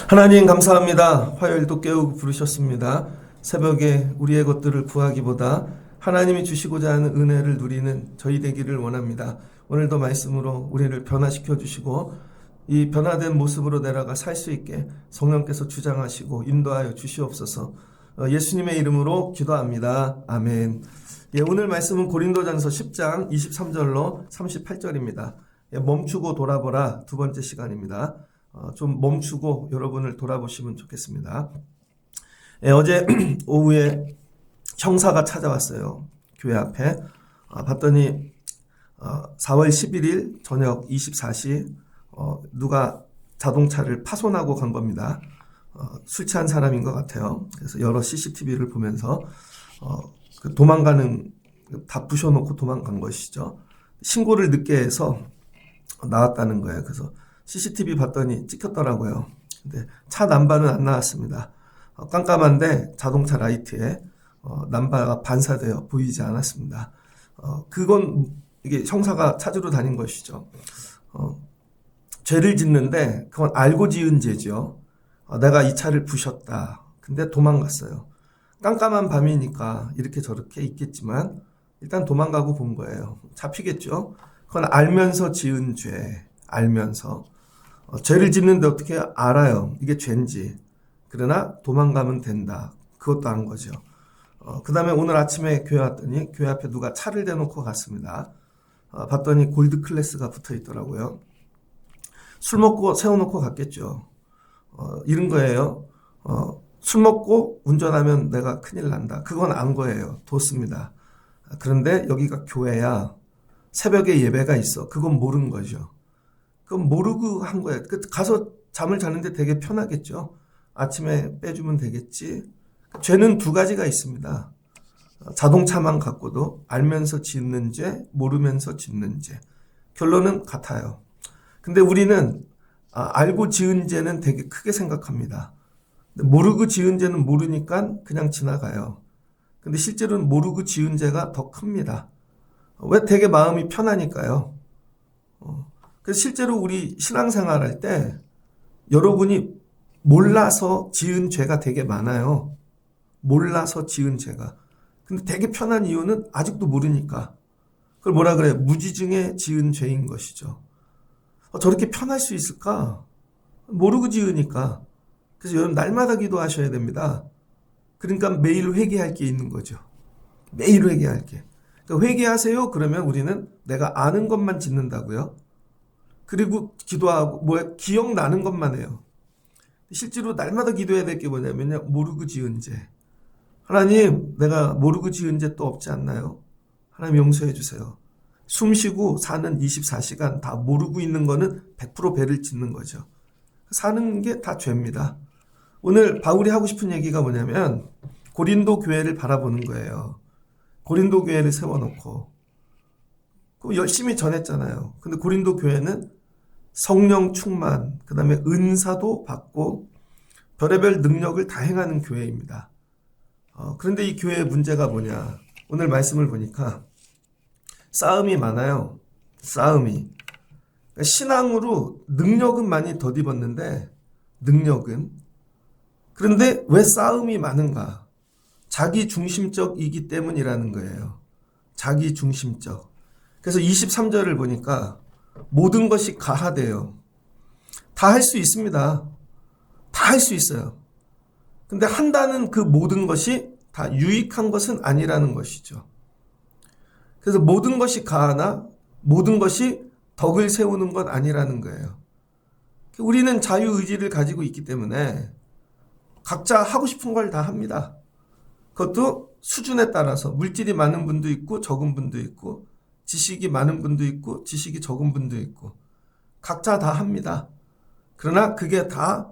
하나님 감사합니다. 화요일도 깨우고 부르셨습니다. 새벽에 우리의 것들을 구하기보다 하나님이 주시고자 하는 은혜를 누리는 저희 되기를 원합니다. 오늘도 말씀으로 우리를 변화시켜 주시고 이 변화된 모습으로 내려가 살 수 있게 성령께서 주장하시고 인도하여 주시옵소서. 예수님의 이름으로 기도합니다. 아멘. 오늘 말씀은 고린도전서 10장 23절로 38절입니다. 멈추고 돌아보라 두 번째 시간입니다. 좀 멈추고 여러분을 돌아보시면 좋겠습니다. 어제 오후에 형사가 찾아왔어요. 교회 앞에. 봤더니 4월 11일 저녁 24시 누가 자동차를 파손하고 간 겁니다. 술 취한 사람인 것 같아요. 그래서 여러 CCTV를 보면서 도망가는, 다 부셔놓고 도망간 것이죠. 신고를 늦게 해서 나왔다는 거예요. 그래서 CCTV 봤더니 찍혔더라고요. 근데 차 남바는 안 나왔습니다. 깜깜한데 자동차 라이트에 남바가 반사되어 보이지 않았습니다. 그건 이게 형사가 찾으러 다닌 것이죠. 죄를 짓는데 그건 알고 지은 죄죠. 내가 이 차를 부셨다. 근데 도망갔어요. 깜깜한 밤이니까 이렇게 저렇게 있겠지만 일단 도망가고 본 거예요. 잡히겠죠. 그건 알면서 지은 죄. 알면서. 죄를 짓는데 어떻게 알아요? 이게 죄인지. 그러나 도망가면 된다. 그것도 안 거죠. 그 다음에 오늘 아침에 교회 왔더니 교회 앞에 누가 차를 대놓고 갔습니다. 봤더니 골드 클래스가 붙어 있더라고요. 술 먹고 세워놓고 갔겠죠. 이런 거예요. 술 먹고 운전하면 내가 큰일 난다. 그건 안 거예요. 뒀습니다. 그런데 여기가 교회야. 새벽에 예배가 있어. 그건 모르는 거죠. 그건 모르고 한 거예요. 가서 잠을 자는데 되게 편하겠죠. 아침에 빼주면 되겠지. 죄는 두 가지가 있습니다. 자동차만 갖고도 알면서 짓는 죄, 모르면서 짓는 죄. 결론은 같아요. 근데 우리는 알고 지은 죄는 되게 크게 생각합니다. 모르고 지은 죄는 모르니까 그냥 지나가요. 근데 실제로는 모르고 지은 죄가 더 큽니다. 왜? 되게 마음이 편하니까요. 그래서 실제로 우리 신앙생활 할 때 여러분이 몰라서 지은 죄가 되게 많아요. 몰라서 지은 죄가. 근데 되게 편한 이유는 아직도 모르니까. 그걸 뭐라 그래요? 무지중에 지은 죄인 것이죠. 저렇게 편할 수 있을까? 모르고 지으니까. 그래서 여러분 날마다 기도하셔야 됩니다. 그러니까 매일 회개할 게 있는 거죠. 매일 회개할 게. 그러니까 회개하세요. 그러면 우리는 내가 아는 것만 짓는다고요. 그리고 기도하고 기억나는 것만 해요. 실제로 날마다 기도해야 될 게 뭐냐면요. 모르고 지은 죄. 하나님, 내가 모르고 지은 죄 또 없지 않나요? 하나님 용서해 주세요. 숨 쉬고 사는 24시간 다 모르고 있는 거는 100% 죄를 짓는 거죠. 사는 게 다 죄입니다. 오늘 바울이 하고 싶은 얘기가 뭐냐면 고린도 교회를 바라보는 거예요. 고린도 교회를 세워놓고 열심히 전했잖아요. 근데 고린도 교회는 성령 충만, 그 다음에 은사도 받고 별의별 능력을 다 행하는 교회입니다. 그런데 이 교회의 문제가 뭐냐. 오늘 말씀을 보니까 싸움이 많아요. 싸움이. 신앙으로 능력은 많이 덧입었는데 능력은. 그런데 왜 싸움이 많은가? 자기 중심적이기 때문이라는 거예요. 자기 중심적. 그래서 23절을 보니까 모든 것이 가하대요. 다 할 수 있습니다. 다 할 수 있어요. 근데 한다는 그 모든 것이 다 유익한 것은 아니라는 것이죠. 그래서 모든 것이 가하나 모든 것이 덕을 세우는 것 아니라는 거예요. 우리는 자유의지를 가지고 있기 때문에 각자 하고 싶은 걸 다 합니다. 그것도 수준에 따라서 물질이 많은 분도 있고 적은 분도 있고 지식이 많은 분도 있고 지식이 적은 분도 있고 각자 다 합니다. 그러나 그게 다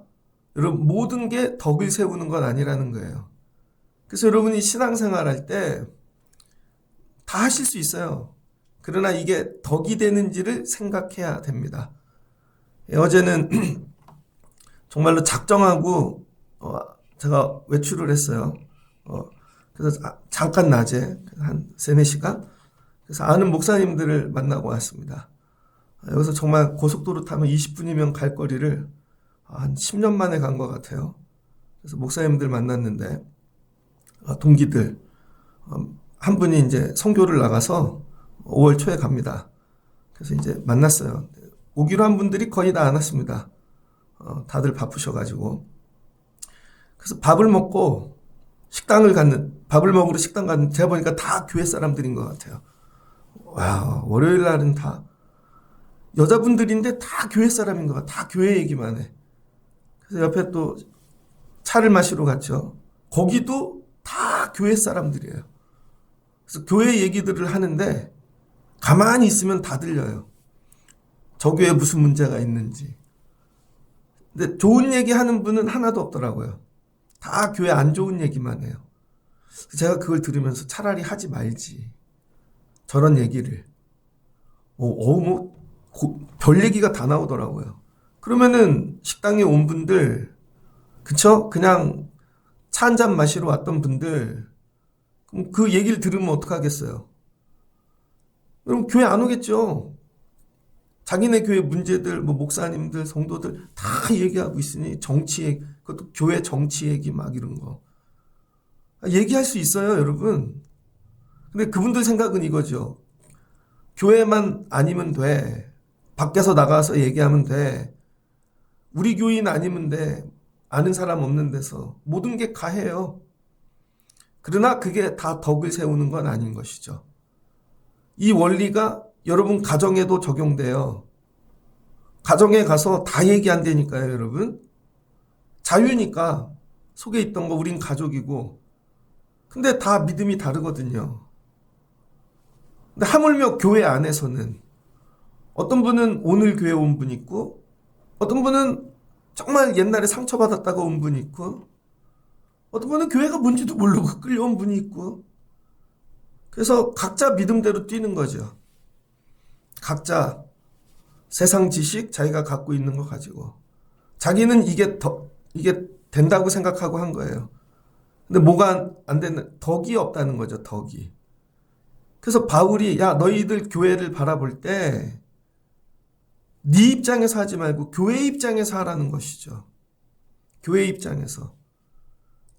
여러분 모든 게 덕을 세우는 건 아니라는 거예요. 그래서 여러분이 신앙생활 할 때 다 하실 수 있어요. 그러나 이게 덕이 되는지를 생각해야 됩니다. 어제는 정말로 작정하고 제가 외출을 했어요. 그래서 잠깐 낮에 한 3-4시간 그래서 아는 목사님들을 만나고 왔습니다. 여기서 정말 고속도로 타면 20분이면 갈 거리를 한 10년 만에 간 것 같아요. 그래서 목사님들 만났는데 동기들 한 분이 이제 선교를 나가서 5월 초에 갑니다. 그래서 이제 만났어요. 오기로 한 분들이 거의 다 안 왔습니다. 다들 바쁘셔가지고. 그래서 밥을 먹고 밥을 먹으러 식당 갔는데 제가 보니까 다 교회 사람들인 것 같아요. 와, 월요일 날은 다 여자분들인데 다 교회 사람인 것 같아요. 다 교회 얘기만 해. 그래서 옆에 또 차를 마시러 갔죠. 거기도 다 교회 사람들이에요. 그래서 교회 얘기들을 하는데 가만히 있으면 다 들려요. 저 교회에 무슨 문제가 있는지. 근데 좋은 얘기 하는 분은 하나도 없더라고요. 다 교회 안 좋은 얘기만 해요. 제가 그걸 들으면서 차라리 하지 말지. 저런 얘기를. 별 얘기가 다 나오더라고요. 그러면은 식당에 온 분들, 그쵸? 그냥 차 한 잔 마시러 왔던 분들, 그럼 그 얘기를 들으면 어떡하겠어요? 그럼 교회 안 오겠죠? 자기네 교회 문제들, 목사님들, 성도들 다 얘기하고 있으니 정치, 그것도 교회 정치 얘기 막 이런 거. 얘기할 수 있어요, 여러분. 근데 그분들 생각은 이거죠. 교회만 아니면 돼. 밖에서 나가서 얘기하면 돼. 우리 교인 아니면 돼. 아는 사람 없는 데서. 모든 게 가해요. 그러나 그게 다 덕을 세우는 건 아닌 것이죠. 이 원리가 여러분 가정에도 적용돼요. 가정에 가서 다 얘기 안 되니까요, 여러분. 자유니까 속에 있던 거 우린 가족이고. 근데 다 믿음이 다르거든요. 근데 하물며 교회 안에서는 어떤 분은 오늘 교회 온 분 있고 어떤 분은 정말 옛날에 상처받았다가 온 분 있고 어떤 분은 교회가 뭔지도 모르고 끌려온 분이 있고 그래서 각자 믿음대로 뛰는 거죠. 각자 세상 지식 자기가 갖고 있는 거 가지고 자기는 이게 된다고 생각하고 한 거예요. 근데 뭐가 안 되는 덕이 없다는 거죠. 덕이. 그래서 바울이 야 너희들 교회를 바라볼 때 네 입장에서 하지 말고 교회 입장에서 하라는 것이죠. 교회 입장에서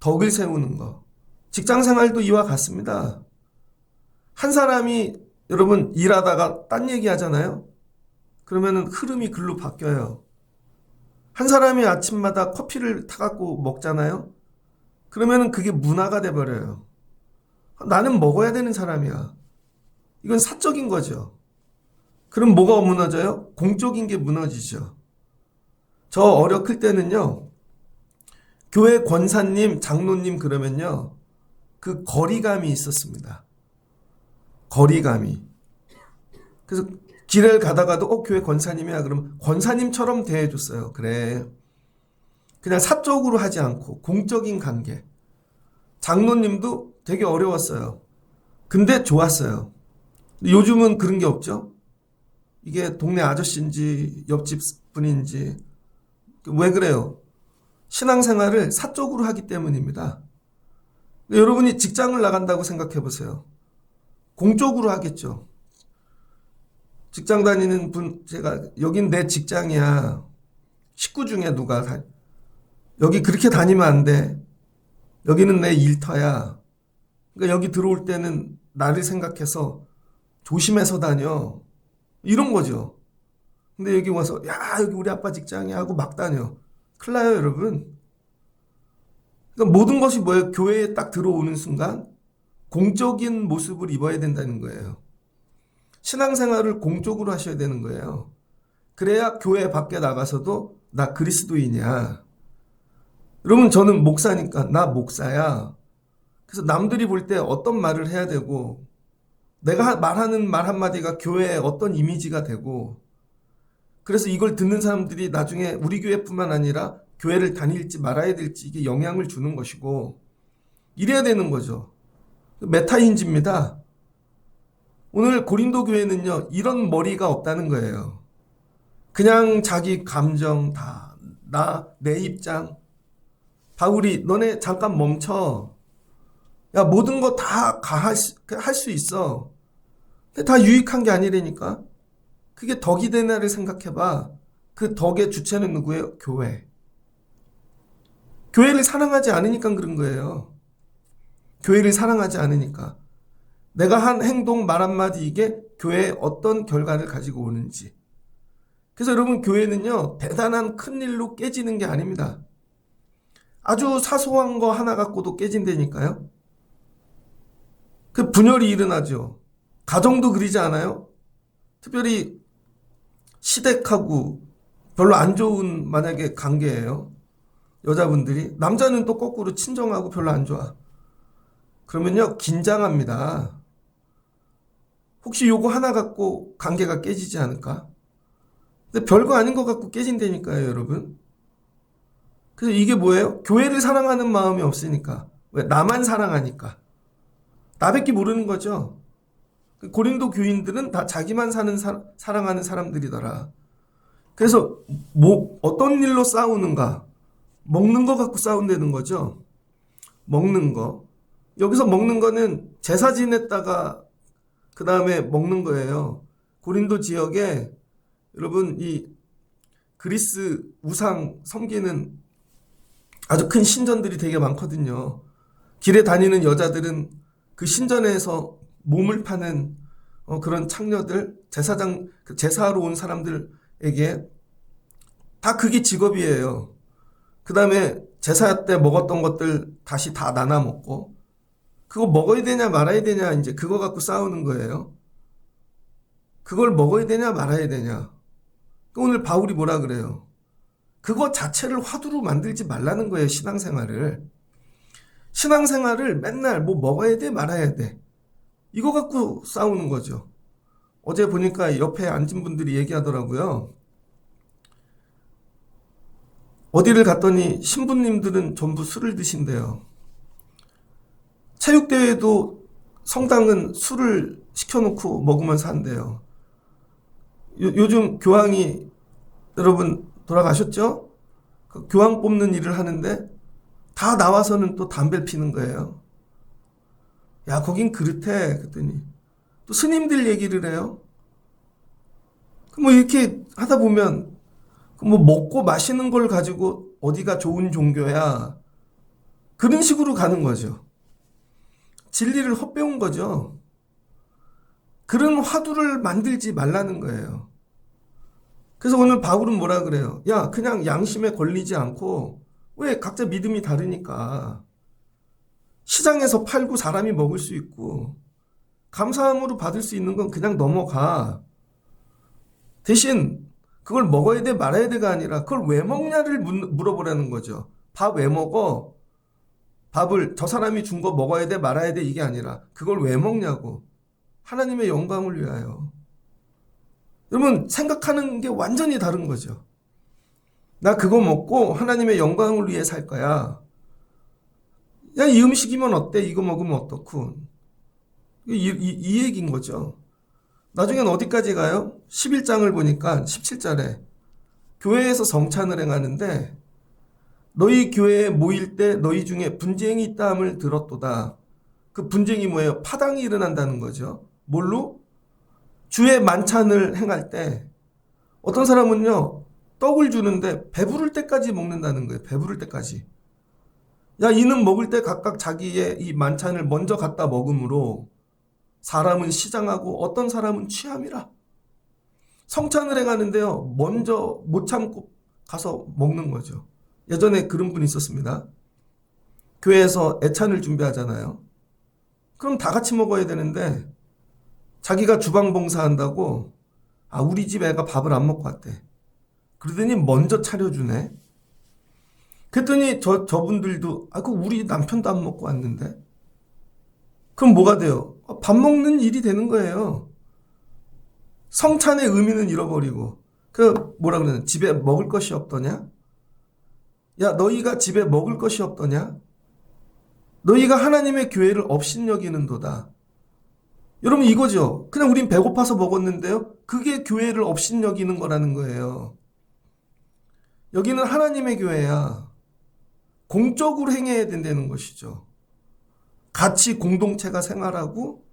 덕을 세우는 거. 직장생활도 이와 같습니다. 한 사람이 여러분 일하다가 딴 얘기 하잖아요. 그러면은 흐름이 글로 바뀌어요. 한 사람이 아침마다 커피를 타갖고 먹잖아요. 그러면은 그게 문화가 돼버려요. 나는 먹어야 되는 사람이야. 이건 사적인 거죠. 그럼 뭐가 무너져요? 공적인 게 무너지죠. 저 어려 클 때는요. 교회 권사님, 장로님 그러면요. 그 거리감이 있었습니다. 거리감이. 그래서 길을 가다가도 교회 권사님이야. 그러면 권사님처럼 대해줬어요. 그래. 그냥 사적으로 하지 않고 공적인 관계. 장로님도 되게 어려웠어요. 근데 좋았어요. 요즘은 그런 게 없죠. 이게 동네 아저씨인지 옆집 분인지 왜 그래요? 신앙생활을 사적으로 하기 때문입니다. 여러분이 직장을 나간다고 생각해 보세요. 공적으로 하겠죠. 직장 다니는 분 제가 여긴 내 직장이야. 식구 중에 누가 여기 그렇게 다니면 안 돼. 여기는 내 일터야. 그러니까 여기 들어올 때는 나를 생각해서 조심해서 다녀. 이런 거죠. 근데 여기 와서 야 여기 우리 아빠 직장이야 하고 막 다녀. 큰일 나요 여러분. 그러니까 모든 것이 뭐예요? 교회에 딱 들어오는 순간 공적인 모습을 입어야 된다는 거예요. 신앙생활을 공적으로 하셔야 되는 거예요. 그래야 교회 밖에 나가서도 나 그리스도인이야. 여러분 저는 목사니까 나 목사야. 그래서 남들이 볼 때 어떤 말을 해야 되고 내가 말하는 말 한마디가 교회에 어떤 이미지가 되고 그래서 이걸 듣는 사람들이 나중에 우리 교회뿐만 아니라 교회를 다닐지 말아야 될지 이게 영향을 주는 것이고 이래야 되는 거죠. 메타인지입니다. 오늘 고린도 교회는요. 이런 머리가 없다는 거예요. 그냥 자기 감정 다 내 입장 바울이 너네 잠깐 멈춰. 야 모든 거 다 할 수 있어. 근데 다 유익한 게 아니라니까. 그게 덕이 되나를 생각해봐. 그 덕의 주체는 누구예요? 교회. 교회를 사랑하지 않으니까 그런 거예요. 교회를 사랑하지 않으니까. 내가 한 행동, 말 한마디 이게 교회에 어떤 결과를 가지고 오는지. 그래서 여러분, 교회는요, 대단한 큰 일로 깨지는 게 아닙니다. 아주 사소한 거 하나 갖고도 깨진다니까요. 그 분열이 일어나죠. 가정도 그러지 않아요? 특별히 시댁하고 별로 안 좋은 만약에 관계예요. 여자분들이. 남자는 또 거꾸로 친정하고 별로 안 좋아. 그러면요, 긴장합니다. 혹시 요거 하나 갖고 관계가 깨지지 않을까? 근데 별거 아닌 것 갖고 깨진다니까요, 여러분. 그래서 이게 뭐예요? 교회를 사랑하는 마음이 없으니까. 왜? 나만 사랑하니까. 나밖에 모르는 거죠. 고린도 교인들은 다 자기만 사랑하는 사람들이더라. 그래서 어떤 일로 싸우는가? 먹는 거 갖고 싸운다는 거죠. 먹는 거. 여기서 먹는 거는 제사 지냈다가 그 다음에 먹는 거예요. 고린도 지역에 여러분 이 그리스 우상 섬기는 아주 큰 신전들이 되게 많거든요. 길에 다니는 여자들은 그 신전에서 몸을 파는 그런 창녀들, 제사하러 온 사람들에게 다 그게 직업이에요. 그 다음에 제사 때 먹었던 것들 다시 다 나눠 먹고, 그거 먹어야 되냐 말아야 되냐, 이제 그거 갖고 싸우는 거예요. 그걸 먹어야 되냐 말아야 되냐. 오늘 바울이 뭐라 그래요? 그거 자체를 화두로 만들지 말라는 거예요, 신앙생활을. 신앙생활을 맨날 뭐 먹어야 돼 말아야 돼. 이거 갖고 싸우는 거죠. 어제 보니까 옆에 앉은 분들이 얘기하더라고요. 어디를 갔더니 신부님들은 전부 술을 드신대요. 체육대회도 성당은 술을 시켜놓고 먹으면서 한대요. 요즘 교황이 여러분 돌아가셨죠? 그 교황 뽑는 일을 하는데 다 나와서는 또 담배를 피는 거예요. 야, 거긴 그렇대. 그랬더니 또 스님들 얘기를 해요. 뭐 이렇게 하다 보면 뭐 먹고 마시는 걸 가지고 어디가 좋은 종교야. 그런 식으로 가는 거죠. 진리를 헛배운 거죠. 그런 화두를 만들지 말라는 거예요. 그래서 오늘 바울은 뭐라 그래요? 야, 그냥 양심에 걸리지 않고, 왜? 각자 믿음이 다르니까. 시장에서 팔고 사람이 먹을 수 있고, 감사함으로 받을 수 있는 건 그냥 넘어가. 대신 그걸 먹어야 돼 말아야 돼가 아니라 그걸 왜 먹냐를 물어보라는 거죠. 밥 왜 먹어? 밥을 저 사람이 준 거 먹어야 돼 말아야 돼 이게 아니라 그걸 왜 먹냐고. 하나님의 영광을 위하여. 여러분 생각하는 게 완전히 다른 거죠. 나 그거 먹고 하나님의 영광을 위해 살 거야. 야, 이 음식이면 어때? 이거 먹으면 어떻고. 이 얘기인 거죠. 나중엔 어디까지 가요? 11장을 보니까 17절에 교회에서 성찬을 행하는데 너희 교회에 모일 때 너희 중에 분쟁이 있다함을 들었도다. 그 분쟁이 뭐예요? 파당이 일어난다는 거죠. 뭘로? 주의 만찬을 행할 때 어떤 사람은요 떡을 주는데 배부를 때까지 먹는다는 거예요. 배부를 때까지. 야, 이는 먹을 때 각각 자기의 이 만찬을 먼저 갖다 먹음으로 사람은 시장하고 어떤 사람은 취함이라. 성찬을 행하는데요 먼저 못 참고 가서 먹는 거죠. 예전에 그런 분이 있었습니다. 교회에서 애찬을 준비하잖아요. 그럼 다 같이 먹어야 되는데 자기가 주방 봉사한다고 우리 집 애가 밥을 안 먹고 왔대. 그러더니 먼저 차려주네. 그랬더니 저분들도 그 우리 남편도 안 먹고 왔는데. 그럼 뭐가 돼요? 밥 먹는 일이 되는 거예요. 성찬의 의미는 잃어버리고. 뭐라 그러냐? 집에 먹을 것이 없더냐? 야, 너희가 집에 먹을 것이 없더냐? 너희가 하나님의 교회를 업신여기는도다. 여러분 이거죠. 그냥 우린 배고파서 먹었는데요. 그게 교회를 업신여기는 거라는 거예요. 여기는 하나님의 교회야. 공적으로 행해야 된다는 것이죠. 같이 공동체가 생활하고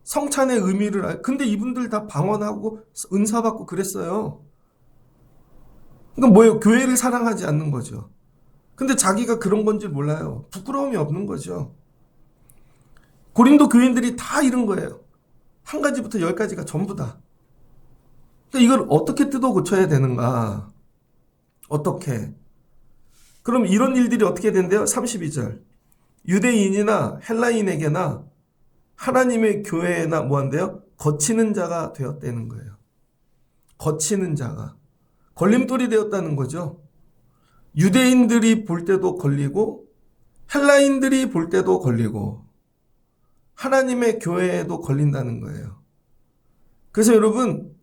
성찬의 의미를 근데 이분들 다 방언하고 은사 받고 그랬어요. 그러니까 뭐예요? 교회를 사랑하지 않는 거죠. 근데 자기가 그런 건지 몰라요. 부끄러움이 없는 거죠. 고린도 교인들이 다 이런 거예요. 한 가지부터 10가지가 전부 다. 그러니까 이걸 어떻게 뜯어 고쳐야 되는가? 어떻게? 그럼 이런 일들이 어떻게 된대요? 32절. 유대인이나 헬라인에게나 하나님의 교회에나 뭐 한대요? 거치는 자가 되었다는 거예요. 거치는 자가. 걸림돌이 되었다는 거죠. 유대인들이 볼 때도 걸리고 헬라인들이 볼 때도 걸리고 하나님의 교회에도 걸린다는 거예요. 그래서 여러분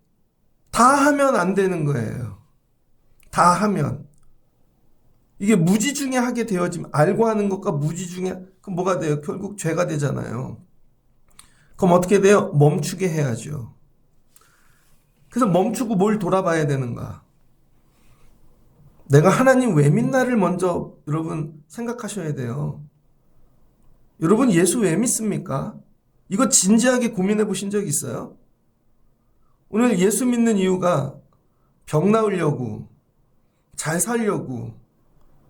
다 하면 안 되는 거예요. 다 하면. 이게 무지 중에 하게 되어지면 알고 하는 것과 무지 중에 그럼 뭐가 돼요? 결국 죄가 되잖아요. 그럼 어떻게 돼요? 멈추게 해야죠. 그래서 멈추고 뭘 돌아봐야 되는가? 내가 하나님 왜 믿나를 먼저 여러분 생각하셔야 돼요. 여러분 예수 왜 믿습니까? 이거 진지하게 고민해 보신 적 있어요? 오늘 예수 믿는 이유가 병 나으려고, 잘 살려고,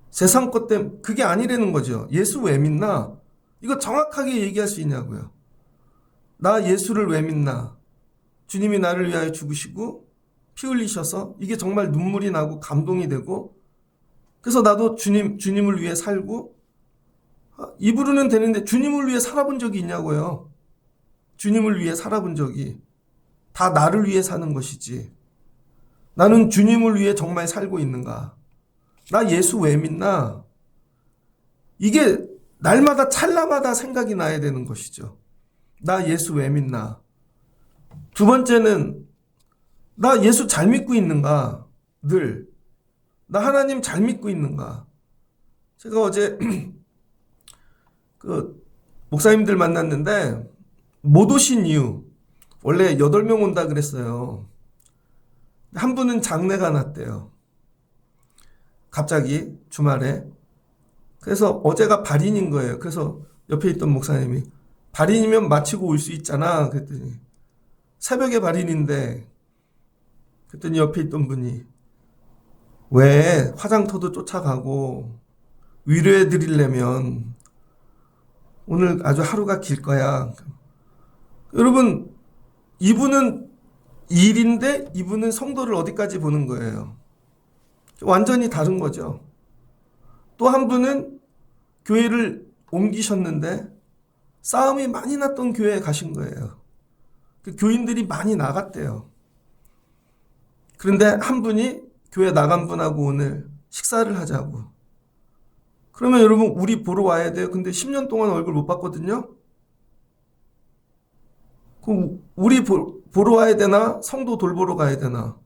세상 것 때문에 그게 아니라는 거죠. 예수 왜 믿나? 이거 정확하게 얘기할 수 있냐고요. 나 예수를 왜 믿나? 주님이 나를 위하여 죽으시고 피 흘리셔서 이게 정말 눈물이 나고 감동이 되고 그래서 나도 주님을 위해 살고 입으로는 되는데 주님을 위해 살아본 적이 있냐고요. 주님을 위해 살아본 적이 다 나를 위해 사는 것이지. 나는 주님을 위해 정말 살고 있는가? 나 예수 왜 믿나? 이게 날마다 찰나마다 생각이 나야 되는 것이죠. 나 예수 왜 믿나? 두 번째는 나 예수 잘 믿고 있는가? 늘. 나 하나님 잘 믿고 있는가? 제가 어제 그 목사님들 만났는데 못 오신 이유 원래 8명 온다 그랬어요. 한 분은 장례가 났대요. 갑자기 주말에. 그래서 어제가 발인인 거예요. 그래서 옆에 있던 목사님이 발인이면 마치고 올 수 있잖아. 그랬더니 새벽에 발인인데 그랬더니 옆에 있던 분이 왜 화장터도 쫓아가고 위로해 드리려면 오늘 아주 하루가 길 거야. 여러분 이분은 일인데 이분은 성도를 어디까지 보는 거예요. 완전히 다른 거죠. 또 한 분은 교회를 옮기셨는데 싸움이 많이 났던 교회에 가신 거예요. 그 교인들이 많이 나갔대요. 그런데 한 분이 교회 나간 분하고 오늘 식사를 하자고. 그러면 여러분 우리 보러 와야 돼요. 근데 10년 동안 얼굴 못 봤거든요. 그럼 우리 보러 와야 되나? 성도 돌보러 가야 되나?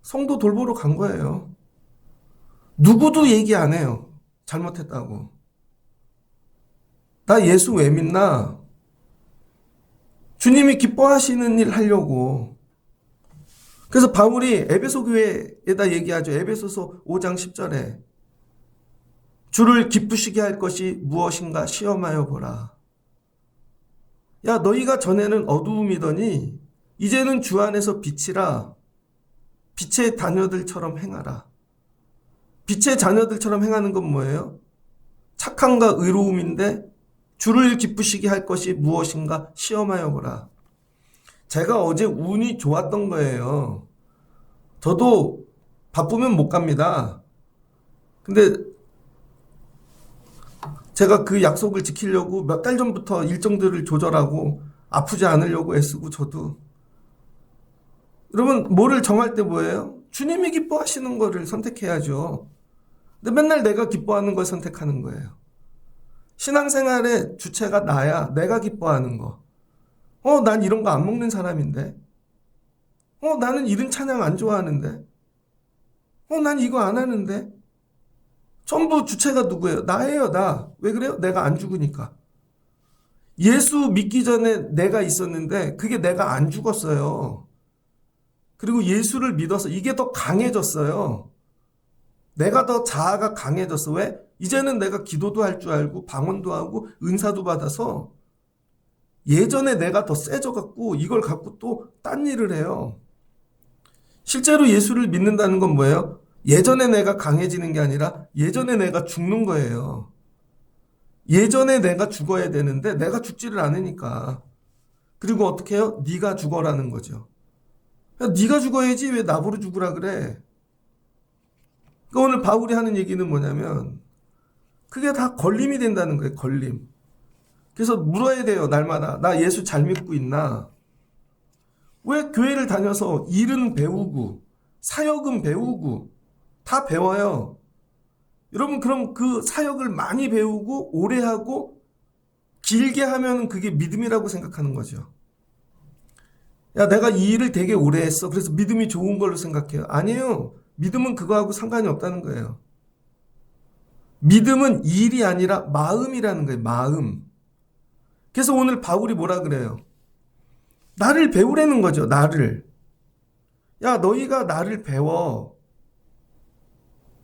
성도 돌보러 간 거예요. 누구도 얘기 안 해요. 잘못했다고. 나 예수 왜 믿나? 주님이 기뻐하시는 일 하려고. 그래서 바울이 에베소 교회에다 얘기하죠. 에베소서 5장 10절에 주를 기쁘시게 할 것이 무엇인가 시험하여 보라. 야, 너희가 전에는 어두움이더니 이제는 주 안에서 빛이라. 빛의 자녀들처럼 행하라. 빛의 자녀들처럼 행하는 건 뭐예요? 착함과 의로움인데 주를 기쁘시게 할 것이 무엇인가 시험하여 보라. 제가 어제 운이 좋았던 거예요. 저도 바쁘면 못 갑니다. 근데 제가 그 약속을 지키려고 몇 달 전부터 일정들을 조절하고 아프지 않으려고 애쓰고 저도. 여러분 뭐를 정할 때 뭐예요? 주님이 기뻐하시는 거를 선택해야죠. 근데 맨날 내가 기뻐하는 걸 선택하는 거예요. 신앙생활의 주체가 나야. 내가 기뻐하는 거. 난 이런 거 안 먹는 사람인데. 나는 이런 찬양 안 좋아하는데. 난 이거 안 하는데. 전부 주체가 누구예요? 나예요, 나. 왜 그래요? 내가 안 죽으니까. 예수 믿기 전에 내가 있었는데 그게 내가 안 죽었어요. 그리고 예수를 믿어서 이게 더 강해졌어요. 내가 더 자아가 강해졌어. 왜? 이제는 내가 기도도 할 줄 알고 방언도 하고 은사도 받아서 예전에 내가 더 세져갖고 이걸 갖고 또 딴 일을 해요. 실제로 예수를 믿는다는 건 뭐예요? 예전에 내가 강해지는 게 아니라 예전에 내가 죽는 거예요. 예전에 내가 죽어야 되는데 내가 죽지를 않으니까. 그리고 어떻게 해요? 네가 죽어라는 거죠. 야, 네가 죽어야지 왜 나보러 죽으라 그래? 그러니까 오늘 바울이 하는 얘기는 뭐냐면 그게 다 걸림이 된다는 거예요. 걸림. 그래서 물어야 돼요. 날마다. 나 예수 잘 믿고 있나? 왜 교회를 다녀서 일은 배우고 사역은 배우고 다 배워요. 여러분 그럼 그 사역을 많이 배우고 오래 하고 길게 하면 그게 믿음이라고 생각하는 거죠. 야, 내가 이 일을 되게 오래 했어. 그래서 믿음이 좋은 걸로 생각해요. 아니에요. 믿음은 그거하고 상관이 없다는 거예요. 믿음은 일이 아니라 마음이라는 거예요. 마음. 그래서 오늘 바울이 뭐라 그래요? 나를 배우라는 거죠. 나를. 야, 너희가 나를 배워.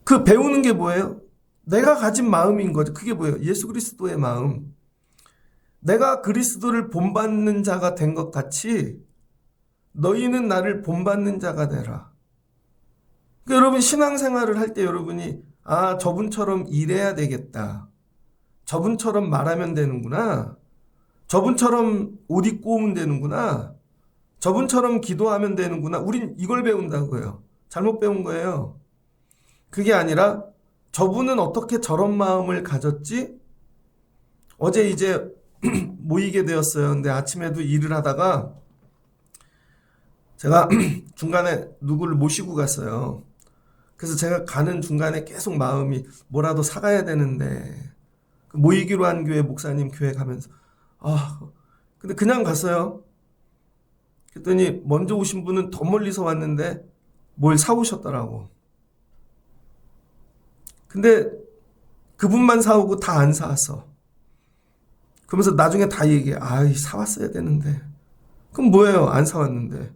그 배우는 게 뭐예요? 내가 가진 마음인 거죠. 그게 뭐예요? 예수 그리스도의 마음. 내가 그리스도를 본받는 자가 된 것 같이 너희는 나를 본받는 자가 되라. 그러니까 여러분 신앙생활을 할 때 여러분이 저분처럼 일해야 되겠다. 저분처럼 말하면 되는구나. 저분처럼 옷 입고 오면 되는구나. 저분처럼 기도하면 되는구나. 우린 이걸 배운다고요. 잘못 배운 거예요. 그게 아니라 저분은 어떻게 저런 마음을 가졌지? 어제 이제 모이게 되었어요. 근데 아침에도 일을 하다가 제가 중간에 누구를 모시고 갔어요. 그래서 제가 가는 중간에 계속 마음이 뭐라도 사가야 되는데 모이기로 한 교회 목사님 교회 가면서 근데 그냥 갔어요. 그랬더니 먼저 오신 분은 더 멀리서 왔는데 뭘 사오셨더라고. 근데 그분만 사오고 다 안 사왔어. 그러면서 나중에 다 얘기해. 사왔어야 되는데. 그럼 뭐예요? 안 사왔는데.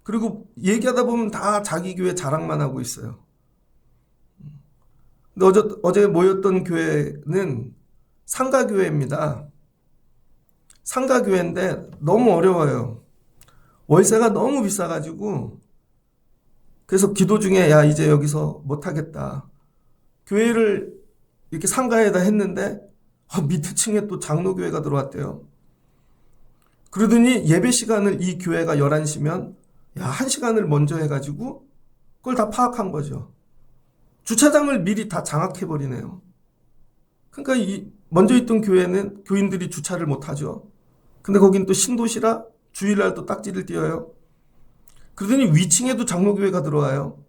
그리고 얘기하다 보면 다 자기 교회 자랑만 하고 있어요. 근데 어제 모였던 교회는 상가교회입니다. 상가교회인데 너무 어려워요. 월세가 너무 비싸가지고 그래서 기도 중에 이제 여기서 못하겠다. 교회를 이렇게 상가에다 했는데 밑에 층에 또 장로교회가 들어왔대요. 그러더니 예배 시간을 이 교회가 11시면 1시간을 먼저 해가지고 그걸 다 파악한 거죠. 주차장을 미리 다 장악해버리네요. 그러니까 먼저 있던 교회는 교인들이 주차를 못하죠. 근데 거긴 또 신도시라 주일날 또 딱지를 띄어요. 그러더니 위층에도 장로교회가 들어와요.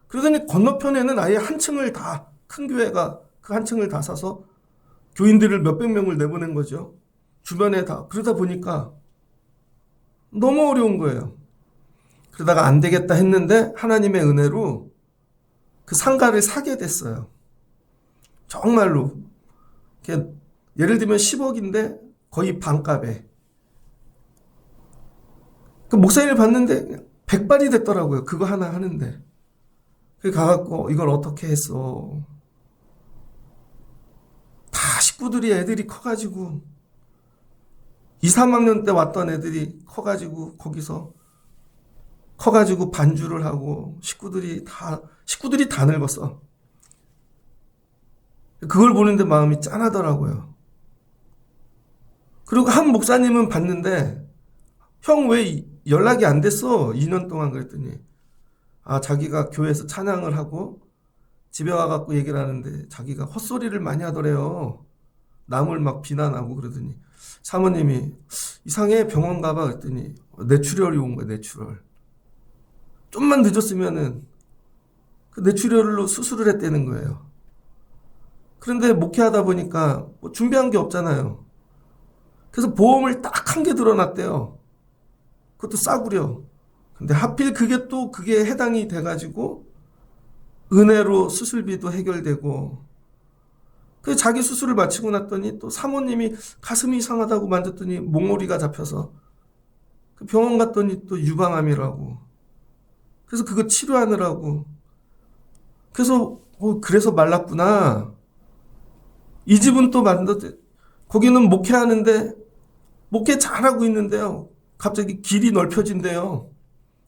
그러더니 건너편에는 아예 한 층을 다, 큰 교회가 그 한 층을 다 사서 교인들을 몇백 명을 내보낸 거죠. 주변에 다. 그러다 보니까 너무 어려운 거예요. 그러다가 안 되겠다 했는데 하나님의 은혜로 그 상가를 사게 됐어요. 정말로. 예를 들면 10억인데 거의 반값에. 그 목사님을 봤는데 100발이 됐더라고요. 그거 하나 하는데. 그래 가갖고 이걸 어떻게 했어. 다 식구들이 애들이 커가지고 2, 3학년 때 왔던 애들이 커가지고 거기서 커가지고 반주를 하고 식구들이 다 늙었어. 그걸 보는데 마음이 짠하더라고요. 그리고 한 목사님은 봤는데 형 왜 연락이 안 됐어? 2년 동안 그랬더니 자기가 교회에서 찬양을 하고 집에 와갖고 얘기를 하는데 자기가 헛소리를 많이 하더래요. 남을 막 비난하고 그러더니 사모님이 이상해 병원 가봐 그랬더니 뇌출혈이 온 거야. 뇌출혈. 좀만 늦었으면은 그 뇌출혈로 수술을 했다는 거예요. 그런데 목회하다 보니까 뭐 준비한 게 없잖아요. 그래서 보험을 딱 한 개 들어놨대요. 그것도 싸구려. 근데 하필 그게 해당이 돼가지고 은혜로 수술비도 해결되고 그 자기 수술을 마치고 났더니 또 사모님이 가슴이 이상하다고 만졌더니 몽골이가 잡혀서 그 병원 갔더니 또 유방암이라고. 그래서 그거 치료하느라고. 그래서 그래서 말랐구나. 이 집은 또 거기는 목회하는데 목회 잘하고 있는데요. 갑자기 길이 넓혀진대요.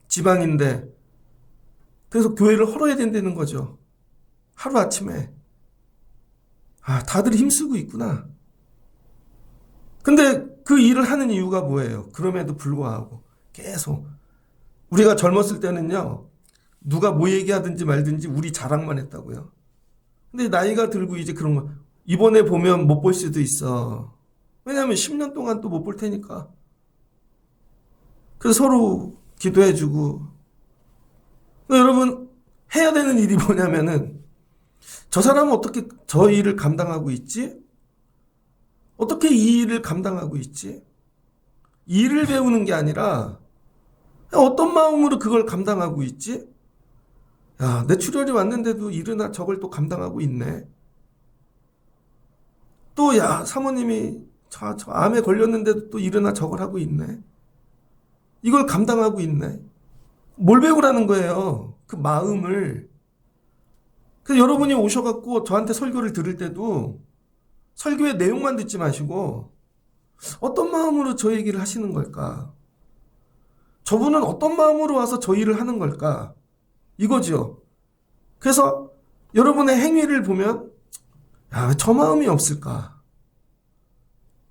지방인데. 그래서 교회를 헐어야 된다는 거죠. 하루아침에. 다들 힘쓰고 있구나. 근데 그 일을 하는 이유가 뭐예요? 그럼에도 불구하고 계속 우리가 젊었을 때는요. 누가 뭐 얘기하든지 말든지 우리 자랑만 했다고요. 근데 나이가 들고 이제 그런 거 이번에 보면 못 볼 수도 있어. 왜냐하면 10년 동안 또 못 볼 테니까. 그래서 서로 기도해주고. 여러분 해야 되는 일이 뭐냐면은 저 사람은 어떻게 저 일을 감당하고 있지? 어떻게 이 일을 감당하고 있지? 일을 배우는 게 아니라 어떤 마음으로 그걸 감당하고 있지? 야, 내 출혈이 왔는데도 일이나 저걸 또 감당하고 있네. 또, 야, 사모님이 저 암에 걸렸는데도 또 일이나 저걸 하고 있네. 이걸 감당하고 있네. 뭘 배우라는 거예요? 그 마음을. 그래서 여러분이 오셔갖고 저한테 설교를 들을 때도 설교의 내용만 듣지 마시고 어떤 마음으로 저 얘기를 하시는 걸까? 저분은 어떤 마음으로 와서 저 일을 하는 걸까? 이거죠. 그래서 여러분의 행위를 보면 야, 왜 저 마음이 없을까?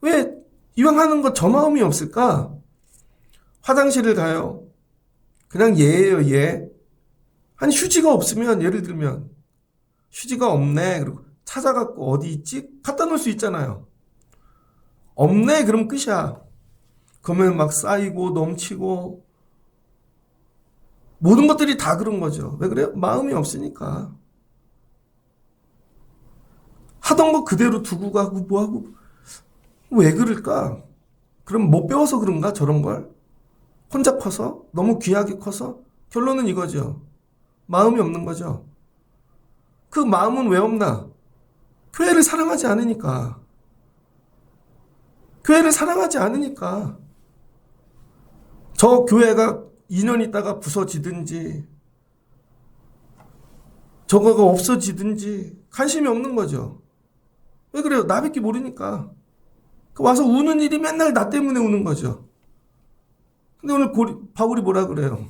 왜 이왕 하는 거 저 마음이 없을까? 화장실을 가요. 그냥 예예요, 예. 아니 휴지가 없으면 예를 들면 휴지가 없네. 그리고 찾아갖고 어디 있지? 갖다 놓을 수 있잖아요. 없네. 그럼 끝이야. 그러면 막 쌓이고 넘치고 모든 것들이 다 그런 거죠. 왜 그래요? 마음이 없으니까. 하던 거 그대로 두고 가고 뭐하고 왜 그럴까? 그럼 못 배워서 그런가? 저런 걸? 혼자 커서? 너무 귀하게 커서? 결론은 이거죠. 마음이 없는 거죠. 그 마음은 왜 없나? 교회를 사랑하지 않으니까. 교회를 사랑하지 않으니까. 저 교회가 2년 있다가 부서지든지 저거가 없어지든지 관심이 없는 거죠. 왜 그래요? 나밖에 모르니까. 와서 우는 일이 맨날 나 때문에 우는 거죠. 근데 오늘 바울이 뭐라 그래요?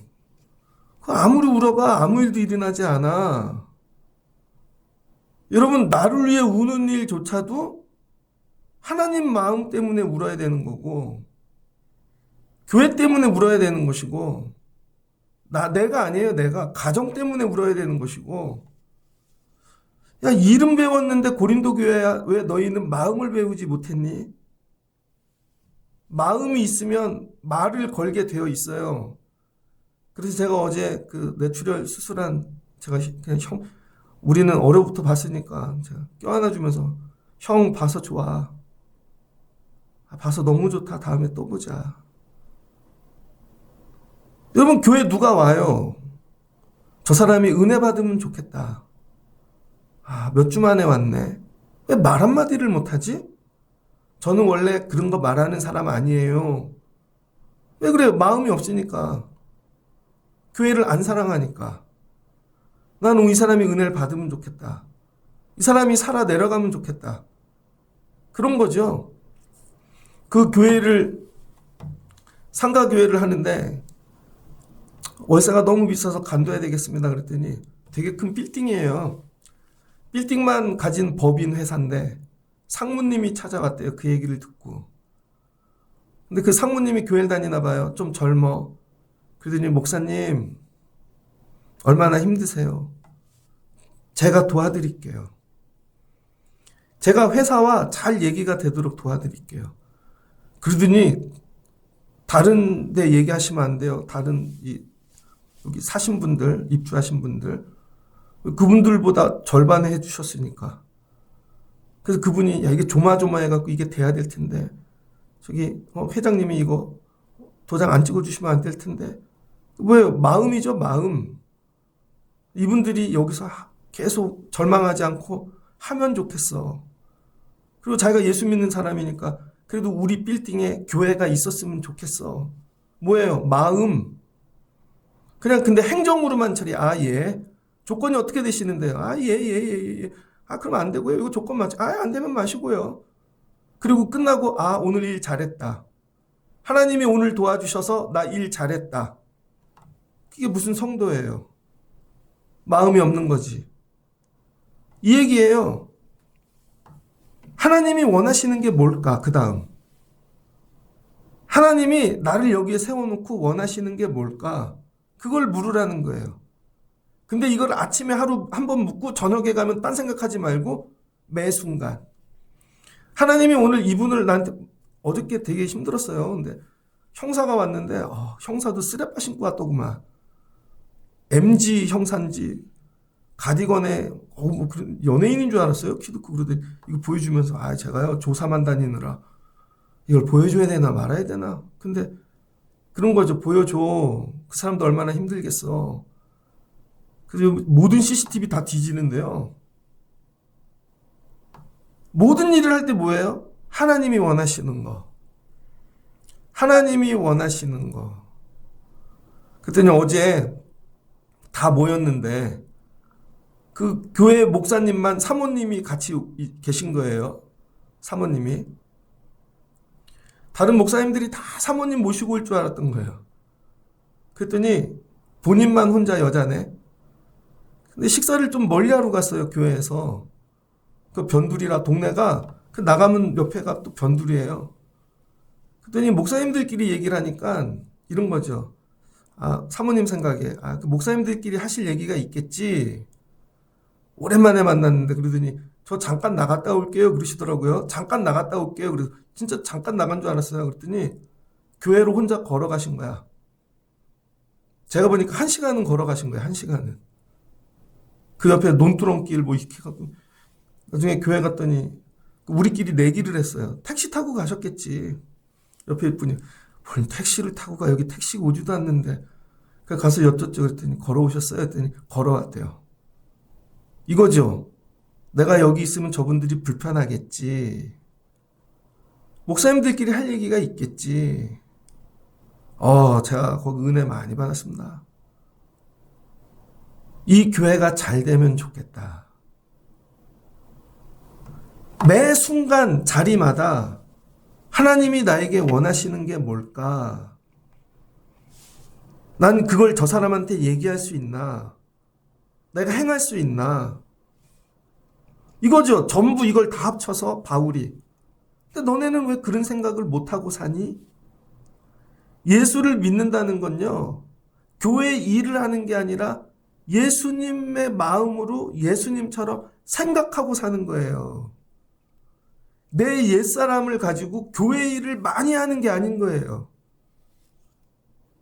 아무리 울어봐 아무 일도 일어나지 않아. 여러분 나를 위해 우는 일조차도 하나님 마음 때문에 울어야 되는 거고 교회 때문에 울어야 되는 것이고 내가 아니에요. 내가 가정 때문에 울어야 되는 것이고 야 일은 배웠는데 고린도 교회야 왜 너희는 마음을 배우지 못했니? 마음이 있으면 말을 걸게 되어 있어요. 그래서 제가 어제 그 뇌출혈 수술한 제가 그냥 우리는 어려부터 봤으니까 제가 껴안아주면서 형 봐서 좋아. 봐서 너무 좋다. 다음에 또 보자. 여러분 교회 누가 와요? 저 사람이 은혜 받으면 좋겠다. 몇 주 만에 왔네. 왜 말 한마디를 못하지? 저는 원래 그런 거 말하는 사람 아니에요. 왜 그래요? 마음이 없으니까. 교회를 안 사랑하니까. 나는 이 사람이 은혜를 받으면 좋겠다. 이 사람이 살아 내려가면 좋겠다. 그런 거죠. 그 교회를 상가교회를 하는데 월세가 너무 비싸서 간둬야 되겠습니다. 그랬더니 되게 큰 빌딩이에요. 빌딩만 가진 법인 회사인데 상무님이 찾아왔대요. 그 얘기를 듣고. 근데 그 상무님이 교회를 다니나 봐요. 좀 젊어. 그러더니 목사님 얼마나 힘드세요? 제가 도와드릴게요. 제가 회사와 잘 얘기가 되도록 도와드릴게요. 그러더니 다른 데 얘기하시면 안 돼요. 다른 여기 사신 분들, 입주하신 분들 그분들보다 절반에 해주셨으니까. 그래서 그분이 야 이게 조마조마해갖고 이게 돼야 될 텐데 저기 회장님이 이거 도장 안 찍어주시면 안 될 텐데 왜요? 마음이죠. 마음. 이분들이 여기서 계속 절망하지 않고 하면 좋겠어. 그리고 자기가 예수 믿는 사람이니까 그래도 우리 빌딩에 교회가 있었으면 좋겠어. 뭐예요? 마음. 그냥 근데 행정으로만 처리. 예. 조건이 어떻게 되시는데요? 예. 그럼 안 되고요. 이거 조건 맞죠? 안 되면 마시고요. 그리고 끝나고 오늘 일 잘했다. 하나님이 오늘 도와주셔서 나 일 잘했다. 그게 무슨 성도예요? 마음이 없는 거지. 이 얘기예요. 하나님이 원하시는 게 뭘까? 그 다음. 하나님이 나를 여기에 세워놓고 원하시는 게 뭘까? 그걸 물으라는 거예요. 근데 이걸 아침에 하루 한 번 묻고 저녁에 가면 딴 생각하지 말고 매 순간. 하나님이 오늘 이분을 나한테 어저께 되게 힘들었어요. 근데 형사가 왔는데 형사도 쓰레빠 신고 왔더구만. MG 형사인지 가디건에 뭐 연예인인 줄 알았어요. 키도 크고 그러더니 이거 보여주면서 제가요 조사만 다니느라 이걸 보여줘야 되나 말아야 되나. 근데 그런 거죠. 보여줘. 그 사람도 얼마나 힘들겠어. 그리고 모든 CCTV 다 뒤지는데요. 모든 일을 할 때 뭐예요? 하나님이 원하시는 거. 하나님이 원하시는 거. 그랬더니 어제 다 모였는데 그 교회 목사님만 사모님이 같이 계신 거예요. 사모님이. 다른 목사님들이 다 사모님 모시고 올 줄 알았던 거예요. 그랬더니 본인만 혼자 여자네. 근데 식사를 좀 멀리 하러 갔어요. 교회에서. 그 변두리라 동네가 그 나가면 옆에가 또 변두리예요. 그랬더니 목사님들끼리 얘기를 하니까 이런 거죠. 사모님 생각에 그 목사님들끼리 하실 얘기가 있겠지. 오랜만에 만났는데 그러더니 저 잠깐 나갔다 올게요 그러시더라고요. 잠깐 나갔다 올게요. 그래서 진짜 잠깐 나간 줄 알았어요. 그랬더니 교회로 혼자 걸어가신 거야. 제가 보니까 1시간은 걸어가신 거야. 1시간은. 그 옆에 논두렁길 뭐 이렇게 갖고 나중에 교회 갔더니 우리끼리 내기를 했어요. 택시 타고 가셨겠지. 옆에 분이 뭘 택시를 타고 가. 여기 택시가 오지도 않는데. 그래서 가서 여쭙죠. 그랬더니 걸어오셨어요. 그랬더니 걸어왔대요. 이거죠. 내가 여기 있으면 저분들이 불편하겠지. 목사님들끼리 할 얘기가 있겠지. 제가 거기 은혜 많이 받았습니다. 이 교회가 잘 되면 좋겠다. 매 순간 자리마다 하나님이 나에게 원하시는 게 뭘까? 난 그걸 저 사람한테 얘기할 수 있나? 내가 행할 수 있나? 이거죠. 전부 이걸 다 합쳐서 바울이. 근데 너네는 왜 그런 생각을 못하고 사니? 예수를 믿는다는 건요. 교회 일을 하는 게 아니라 예수님의 마음으로 예수님처럼 생각하고 사는 거예요. 내 옛사람을 가지고 교회 일을 많이 하는 게 아닌 거예요.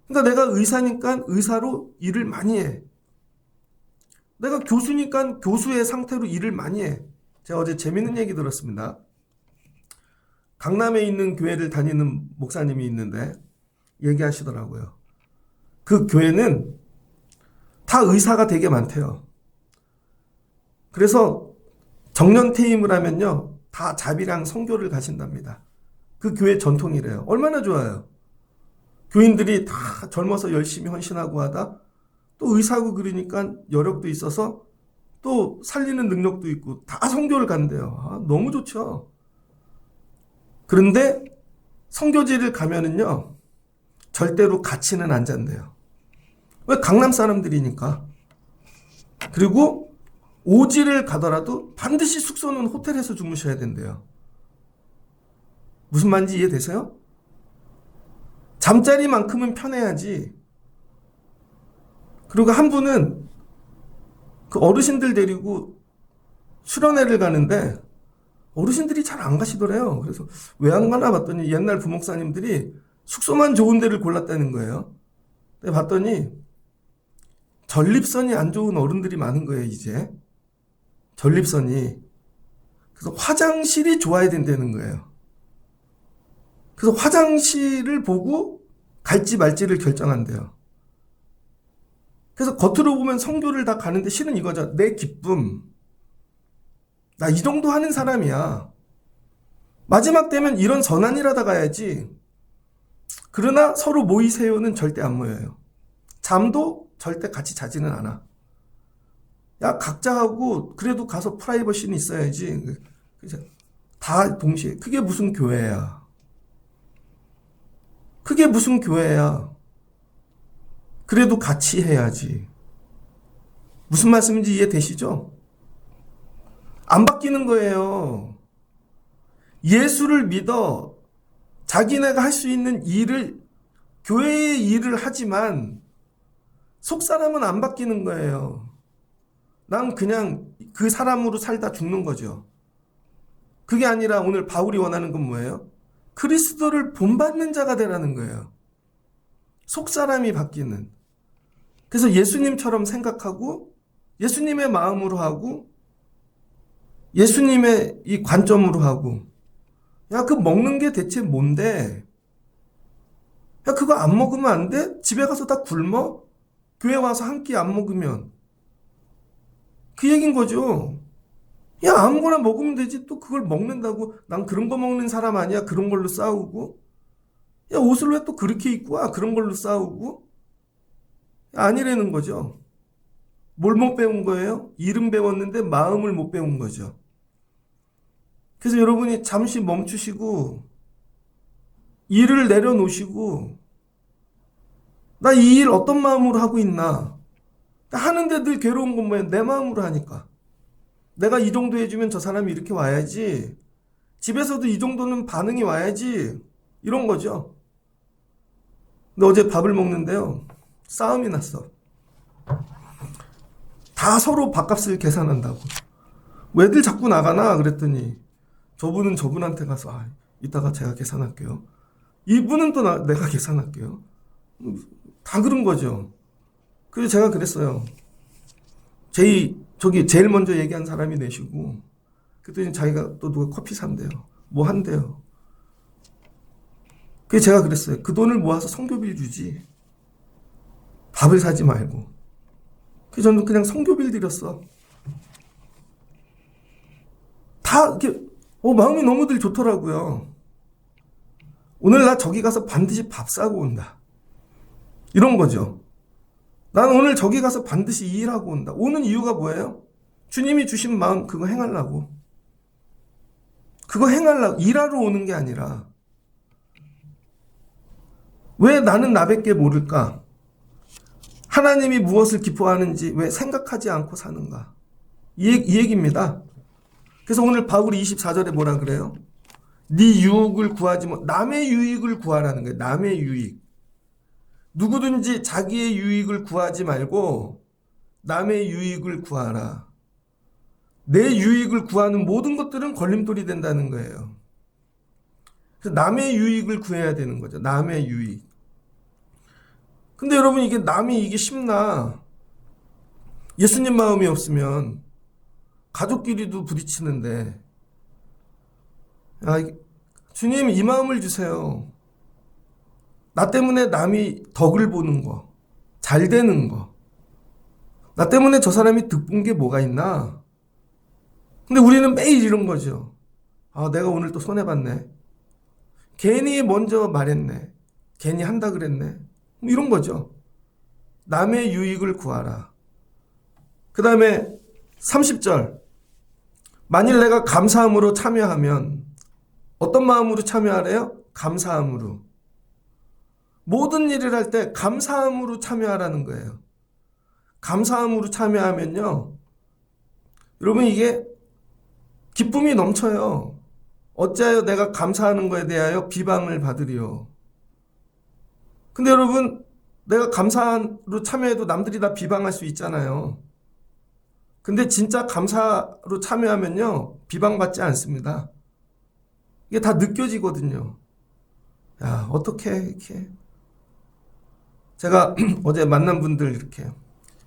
그러니까 내가 의사니까 의사로 일을 많이 해. 내가 교수니까 교수의 상태로 일을 많이 해. 제가 어제 재밌는 얘기 들었습니다. 강남에 있는 교회를 다니는 목사님이 있는데 얘기하시더라고요. 그 교회는 다 의사가 되게 많대요. 그래서 정년 퇴임을 하면요. 다 자비랑 선교를 가신답니다. 그 교회 전통이래요. 얼마나 좋아요. 교인들이 다 젊어서 열심히 헌신하고 하다 또 의사고 그러니까 여력도 있어서 또 살리는 능력도 있고 다 선교를 간대요. 너무 좋죠. 그런데 선교지를 가면은요. 절대로 같이는 안 잔대요. 왜? 강남 사람들이니까. 그리고 오지를 가더라도 반드시 숙소는 호텔에서 주무셔야 된대요. 무슨 말인지 이해되세요? 잠자리만큼은 편해야지. 그리고 한 분은 그 어르신들 데리고 수련회를 가는데 어르신들이 잘 안 가시더래요. 그래서 왜 안 가나 봤더니 옛날 부목사님들이 숙소만 좋은 데를 골랐다는 거예요. 근데 봤더니 전립선이 안 좋은 어른들이 많은 거예요, 이제. 전립선이. 그래서 화장실이 좋아야 된다는 거예요. 그래서 화장실을 보고 갈지 말지를 결정한대요. 그래서 겉으로 보면 선교를 다 가는데 실은 이거죠. 내 기쁨. 나 이 정도 하는 사람이야. 마지막 되면 이런 선한이라다 가야지. 그러나 서로 모이세요는 절대 안 모여요. 잠도 절대 같이 자지는 않아. 야, 각자 하고 그래도 가서 프라이버시는 있어야지. 다 동시에. 그게 무슨 교회야. 그게 무슨 교회야. 그래도 같이 해야지. 무슨 말씀인지 이해되시죠? 안 바뀌는 거예요. 예수를 믿어 자기네가 할 수 있는 일을, 교회의 일을 하지만 속 사람은 안 바뀌는 거예요. 난 그냥 그 사람으로 살다 죽는 거죠. 그게 아니라 오늘 바울이 원하는 건 뭐예요? 그리스도를 본받는 자가 되라는 거예요. 속 사람이 바뀌는. 그래서 예수님처럼 생각하고 예수님의 마음으로 하고 예수님의 이 관점으로 하고. 야, 그 먹는 게 대체 뭔데? 야, 그거 안 먹으면 안 돼? 집에 가서 다 굶어? 교회 와서 한 끼 안 먹으면. 그 얘긴 거죠. 야, 아무거나 먹으면 되지. 또 그걸 먹는다고. 난 그런 거 먹는 사람 아니야. 그런 걸로 싸우고. 야, 옷을 왜 또 그렇게 입고 와? 그런 걸로 싸우고. 야, 아니라는 거죠. 뭘 못 배운 거예요? 일은 배웠는데 마음을 못 배운 거죠. 그래서 여러분이 잠시 멈추시고 일을 내려놓으시고 나 이 일 어떤 마음으로 하고 있나? 하는데 늘 괴로운 건 뭐예요? 내 마음으로 하니까. 내가 이 정도 해주면 저 사람이 이렇게 와야지. 집에서도 이 정도는 반응이 와야지. 이런 거죠. 근데 어제 밥을 먹는데요. 싸움이 났어. 다 서로 밥값을 계산한다고. 왜들 자꾸 나가나? 그랬더니 저분은 저분한테 가서 이따가 제가 계산할게요. 이분은 또 내가 계산할게요. 다 그런 거죠. 그래서 제가 그랬어요. 제일 먼저 얘기한 사람이 내시고, 그랬더니 자기가 또 누가 커피 산대요. 뭐 한대요. 그래서 제가 그랬어요. 그 돈을 모아서 성교비를 주지. 밥을 사지 말고. 그래서 저는 그냥 성교비를 드렸어. 다 이렇게, 마음이 너무들 좋더라고요. 오늘 나 저기 가서 반드시 밥 사고 온다. 이런 거죠. 난 오늘 저기 가서 반드시 이 일하고 온다. 오는 이유가 뭐예요? 주님이 주신 마음 그거 행하려고. 그거 행하려고. 일하러 오는 게 아니라. 왜 나는 나밖에 모를까? 하나님이 무엇을 기뻐하는지 왜 생각하지 않고 사는가? 이 얘기입니다. 그래서 오늘 바울이 24절에 뭐라 그래요? 네 유익을 구하지 못, 남의 유익을 구하라는 거예요. 남의 유익. 누구든지 자기의 유익을 구하지 말고 남의 유익을 구하라. 내 유익을 구하는 모든 것들은 걸림돌이 된다는 거예요. 그래서 남의 유익을 구해야 되는 거죠. 남의 유익. 근데 여러분 이게 남이 이게 쉽나? 예수님 마음이 없으면 가족끼리도 부딪히는데 주님 이 마음을 주세요. 나 때문에 남이 덕을 보는 거, 잘 되는 거. 나 때문에 저 사람이 득본 게 뭐가 있나? 근데 우리는 매일 이런 거죠. 내가 오늘 또 손해봤네. 괜히 먼저 말했네. 괜히 한다 그랬네. 이런 거죠. 남의 유익을 구하라. 그 다음에 30절. 만일 내가 감사함으로 참여하면 어떤 마음으로 참여하래요? 감사함으로. 모든 일을 할 때 감사함으로 참여하라는 거예요. 감사함으로 참여하면요. 여러분 이게 기쁨이 넘쳐요. 어찌하여 내가 감사하는 것에 대하여 비방을 받으리요. 근데 여러분 내가 감사로 참여해도 남들이 다 비방할 수 있잖아요. 근데 진짜 감사로 참여하면요. 비방받지 않습니다. 이게 다 느껴지거든요. 야, 어떻게 이렇게. 제가 어제 만난 분들 이렇게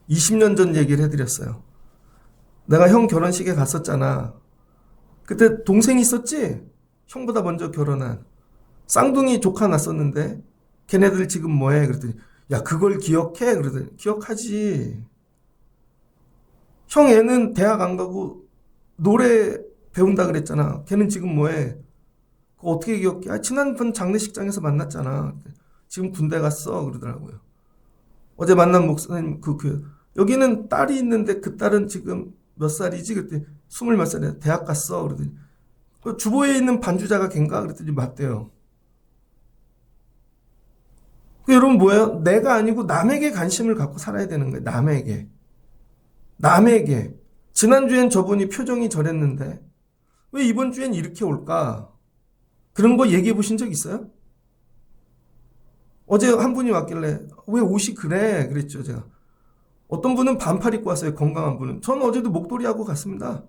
20년 전 얘기를 해드렸어요. 내가 형 결혼식에 갔었잖아. 그때 동생이 있었지? 형보다 먼저 결혼한. 쌍둥이 조카 났었는데 걔네들 지금 뭐해? 그랬더니 야 그걸 기억해? 그러더니 기억하지. 형 애는 대학 안 가고 노래 배운다 그랬잖아. 걔는 지금 뭐해? 그거 어떻게 기억해? 지난번 장례식장에서 만났잖아. 지금 군대 갔어. 그러더라고요. 어제 만난 목사님 여기는 딸이 있는데 그 딸은 지금 몇 살이지? 그랬더니 20몇 살이야. 대학 갔어. 그러더니 주보에 있는 반주자가 걘가? 그랬더니 맞대요. 여러분 뭐예요? 내가 아니고 남에게 관심을 갖고 살아야 되는 거예요. 남에게. 남에게. 지난주엔 저분이 표정이 저랬는데 왜 이번 주엔 이렇게 올까? 그런 거 얘기해 보신 적 있어요? 어제 한 분이 왔길래 왜 옷이 그래? 그랬죠, 제가. 어떤 분은 반팔 입고 왔어요, 건강한 분은. 저는 어제도 목도리 하고 갔습니다.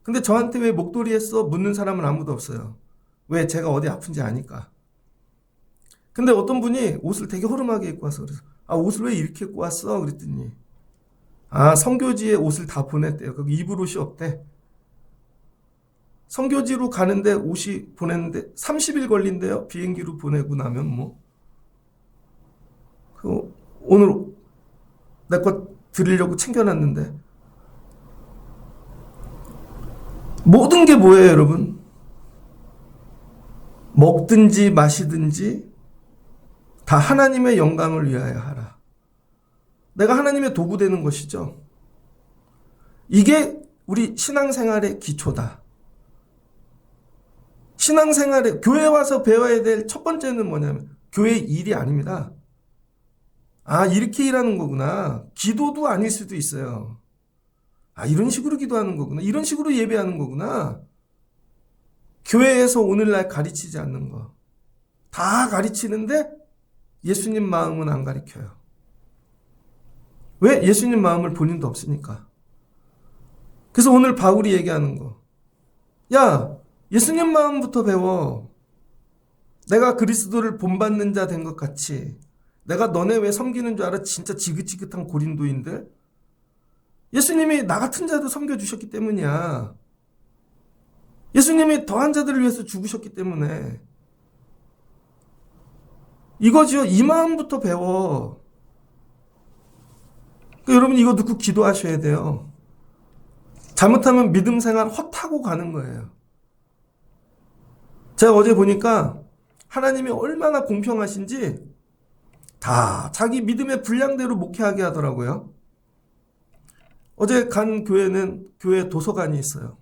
근데 저한테 왜 목도리 했어? 묻는 사람은 아무도 없어요. 왜? 제가 어디 아픈지 아니까. 근데 어떤 분이 옷을 되게 허름하게 입고 와서 그래서 옷을 왜 이렇게 입고 왔어? 그랬더니 선교지에 옷을 다 보냈대요. 거기 입을 옷이 없대. 선교지로 가는데 옷이 보냈는데 30일 걸린대요. 비행기로 보내고 나면 뭐. 오늘 내 것 드리려고 챙겨놨는데 모든 게 뭐예요, 여러분? 먹든지 마시든지 다 하나님의 영광을 위하여 하라. 내가 하나님의 도구 되는 것이죠. 이게 우리 신앙생활의 기초다. 신앙생활에 교회 와서 배워야 될 첫 번째는 뭐냐면 교회 일이 아닙니다. 이렇게 일하는 거구나. 기도도 아닐 수도 있어요. 이런 식으로 기도하는 거구나. 이런 식으로 예배하는 거구나. 교회에서 오늘날 가르치지 않는 거. 다 가르치는데 예수님 마음은 안 가르쳐요. 왜? 예수님 마음을 본인도 없으니까. 그래서 오늘 바울이 얘기하는 거. 야, 예수님 마음부터 배워. 내가 그리스도를 본받는 자 된 것 같이. 내가 너네 왜 섬기는 줄 알아? 진짜 지긋지긋한 고린도인들. 예수님이 나 같은 자도 섬겨주셨기 때문이야. 예수님이 더한 자들을 위해서 죽으셨기 때문에. 이거죠. 이 마음부터 배워. 여러분 이거 듣고 기도하셔야 돼요. 잘못하면 믿음 생활 헛하고 가는 거예요. 제가 어제 보니까 하나님이 얼마나 공평하신지 다 자기 믿음의 분량대로 목회하게 하더라고요. 어제 간 교회는 교회 도서관이 있어요.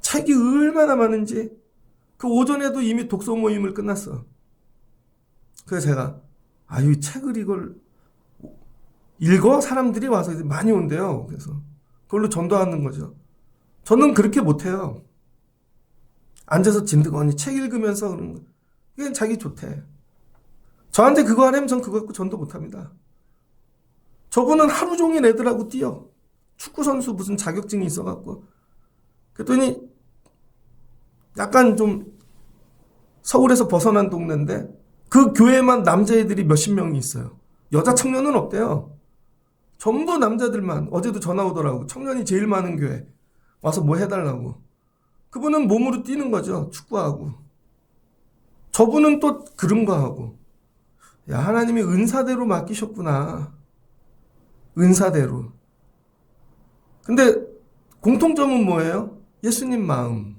책이 얼마나 많은지 그 오전에도 이미 독서 모임을 끝났어. 그래서 제가 이 책을 이걸 읽어? 사람들이 와서 많이 온대요. 그래서 그걸로 전도하는 거죠. 저는 그렇게 못해요. 앉아서 진드거니 책 읽으면서 그런 거. 그게 자기 좋대. 저한테 그거 하려면 전 그거 갖고 전도 못합니다. 저분은 하루 종일 애들하고 뛰어. 축구선수 무슨 자격증이 있어갖고. 그랬더니 약간 좀 서울에서 벗어난 동네인데 그 교회만 남자애들이 몇십 명이 있어요. 여자 청년은 없대요. 전부 남자들만. 어제도 전화 오더라고. 청년이 제일 많은 교회. 와서 뭐 해달라고. 그분은 몸으로 뛰는 거죠. 축구하고. 저분은 또 그런 거 하고. 야, 하나님이 은사대로 맡기셨구나. 은사대로. 근데 공통점은 뭐예요? 예수님 마음.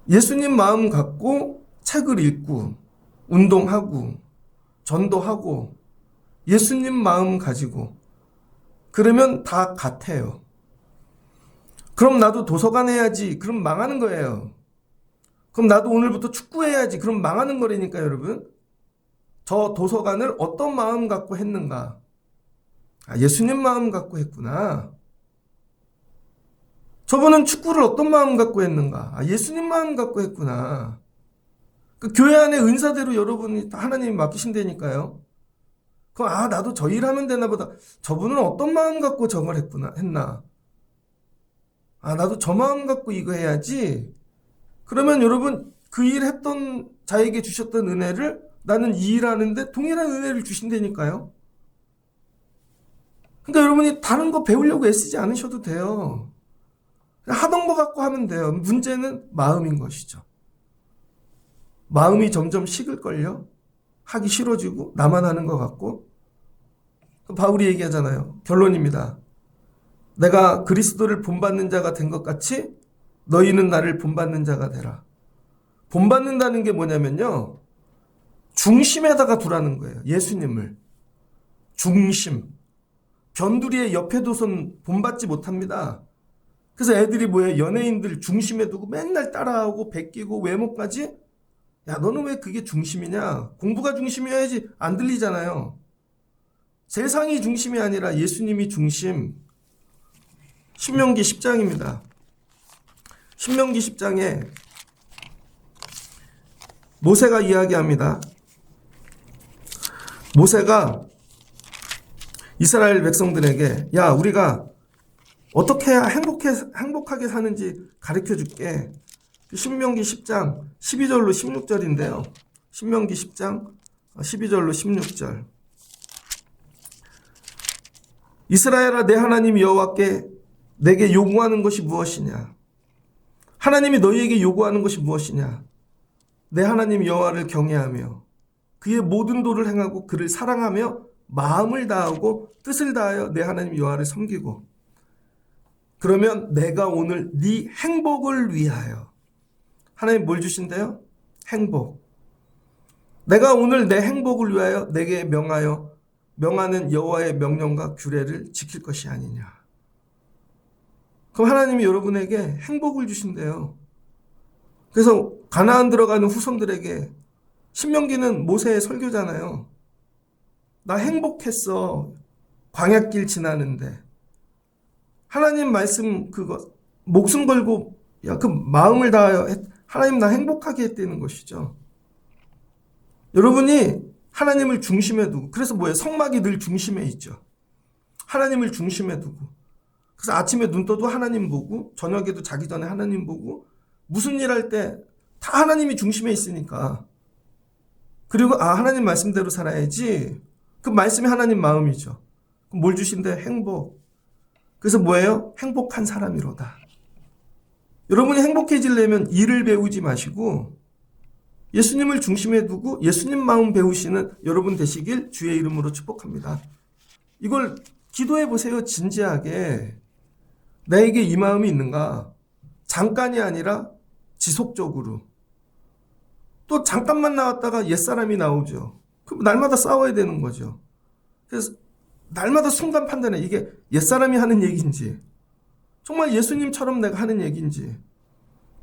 예수님 마음 갖고 책을 읽고 운동하고 전도하고 예수님 마음 가지고 그러면 다 같아요. 그럼 나도 도서관 해야지. 그럼 망하는 거예요. 그럼 나도 오늘부터 축구해야지. 그럼 망하는 거라니까 여러분. 저 도서관을 어떤 마음 갖고 했는가? 예수님 마음 갖고 했구나. 저분은 축구를 어떤 마음 갖고 했는가? 예수님 마음 갖고 했구나. 그 교회 안에 은사대로 여러분이 하나님이 맡기신다니까요. 그럼 나도 저 일하면 되나 보다. 저분은 어떤 마음 갖고 저걸 했나? 나도 저 마음 갖고 이거 해야지. 그러면 여러분 그 일 했던 자에게 주셨던 은혜를 나는 이 일하는데 동일한 은혜를 주신다니까요. 그러니까 여러분이 다른 거 배우려고 애쓰지 않으셔도 돼요. 하던 거 갖고 하면 돼요. 문제는 마음인 것이죠. 마음이 점점 식을걸요. 하기 싫어지고 나만 하는 것 같고. 바울이 얘기하잖아요. 결론입니다. 내가 그리스도를 본받는 자가 된 것 같이 너희는 나를 본받는 자가 되라. 본받는다는 게 뭐냐면요. 중심에다가 두라는 거예요. 예수님을. 중심. 변두리의 옆에 둬선 본받지 못합니다. 그래서 애들이 뭐예요? 연예인들 중심에 두고 맨날 따라하고 베끼고 외모까지 야, 너는 왜 그게 중심이냐? 공부가 중심이어야지. 안 들리잖아요. 세상이 중심이 아니라 예수님이 중심. 신명기 10장입니다. 신명기 10장에 모세가 이야기합니다. 모세가 이스라엘 백성들에게 야, 우리가 어떻게 해야 행복하게 사는지 가르쳐 줄게. 신명기 10장 12절로 16절인데요. 신명기 10장 12절로 16절. 이스라엘아, 내 하나님 여호와께 내게 요구하는 것이 무엇이냐? 하나님이 너희에게 요구하는 것이 무엇이냐? 내 하나님 여호와를 경외하며 그의 모든 도를 행하고 그를 사랑하며 마음을 다하고 뜻을 다하여 내 하나님 여호와를 섬기고, 그러면 내가 오늘 네 행복을 위하여, 하나님 뭘 주신대요? 행복. 내가 오늘 내 행복을 위하여 내게 명하는 여호와의 명령과 규례를 지킬 것이 아니냐. 그럼 하나님이 여러분에게 행복을 주신대요. 그래서 가나안 들어가는 후손들에게, 신명기는 모세의 설교잖아요. 나 행복했어. 광야길 지나는데. 하나님 말씀 그거 목숨 걸고 그 마음을 다하여 하나님 나 행복하게 했다는 것이죠. 여러분이 하나님을 중심에 두고, 그래서 뭐예요? 성막이 늘 중심에 있죠. 하나님을 중심에 두고. 그래서 아침에 눈 떠도 하나님 보고, 저녁에도 자기 전에 하나님 보고, 무슨 일 할 때 다 하나님이 중심에 있으니까. 그리고 하나님 말씀대로 살아야지. 그 말씀이 하나님 마음이죠. 그럼 뭘 주신대? 행복. 그래서 뭐예요? 행복한 사람이로다. 여러분이 행복해지려면 일을 배우지 마시고 예수님을 중심에 두고 예수님 마음 배우시는 여러분 되시길 주의 이름으로 축복합니다. 이걸 기도해 보세요. 진지하게. 나에게 이 마음이 있는가? 잠깐이 아니라 지속적으로. 또 잠깐만 나왔다가 옛사람이 나오죠. 그럼 날마다 싸워야 되는 거죠. 그래서 날마다 순간 판단해. 이게 옛사람이 하는 얘기인지 정말 예수님처럼 내가 하는 얘기인지